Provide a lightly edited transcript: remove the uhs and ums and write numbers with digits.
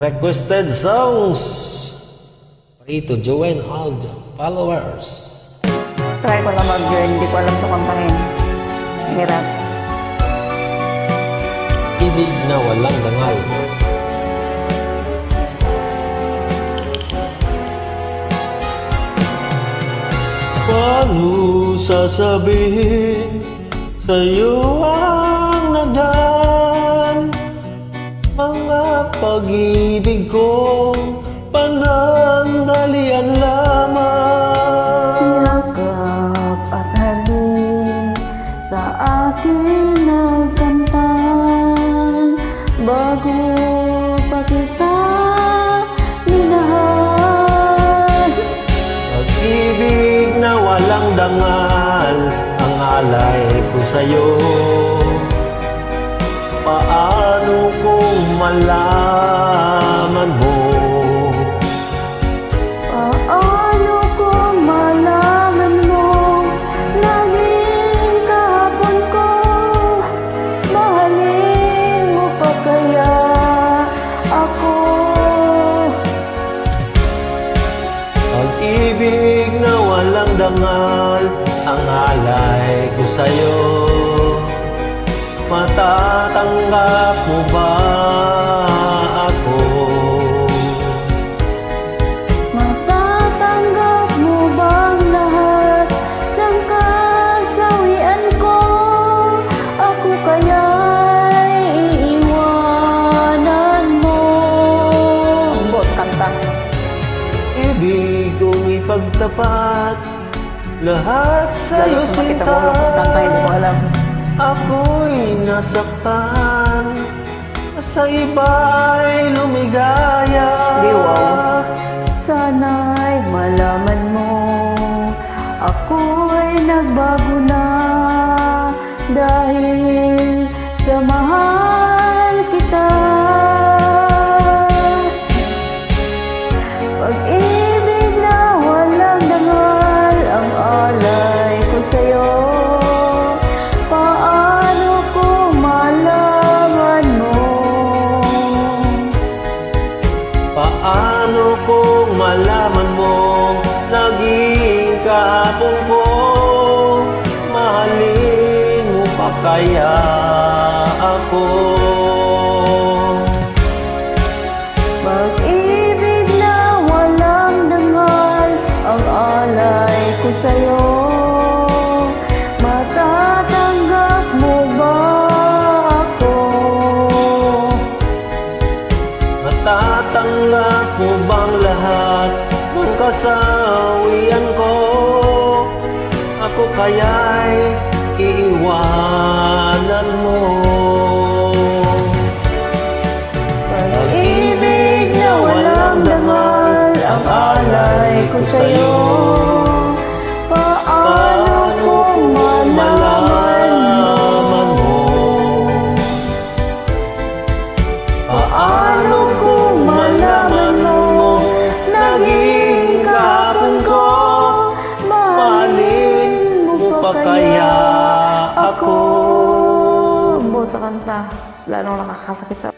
Requested songs. Rito, Joanne Ald, followers. Try ko lang mag-girl, hindi ko alam ito kantahin. Hirap. Ibig na walang dangal. Paano sasabihin sa'yo ang nagdaan? Mga pag-ibig kong panandalian lamang. Yakap at halik sa akin nagkamtan, bago pa kita minahal. Pag-ibig na walang dangal, ang alay ko sa'yo. Paano kung malaman mo? Paano kung malaman mo, naging kahapon ko, mahalin mo pa kaya ako? Pag-ibig na walang dangal, ang alay ko sa'yo. Matatanggap mo ba ako? Matatanggap mo bang lahat ng kasawian ko? Ako kaya'y iiwanan mo. Bot kanta. Ibig kong ipagtapat lahat sa'yo Lalo sa makita ko lang sa kanta, hindi ko alam. Ako'y nasaktan, sa iba'y lumigaya. Di wow. Sana'y malaman mo, ako'y nagbago na dahil sa mahal kita. Pag-ibig na walang dangal, ang alay ko sa'yo. Paano kung malaman mo? Paano kung malaman mo, naging kahapon ko, mahalin mo pa kaya ako? Pag-ibig na walang dangal, ang alay ko sa'yo. Matatanggap mo ba ako? Matatanggap mo bang lahat ng kasawian ko? Ako kaya'y iiwanan mo. Pag-ibig na walang dangal, ang alay ko sa'yo. Paano kung malaman mo? Paano kung malaman mo, naging kahapon ko, mahalin mo pa kaya ako? Bot sa kanta, lalong nakakasakit sa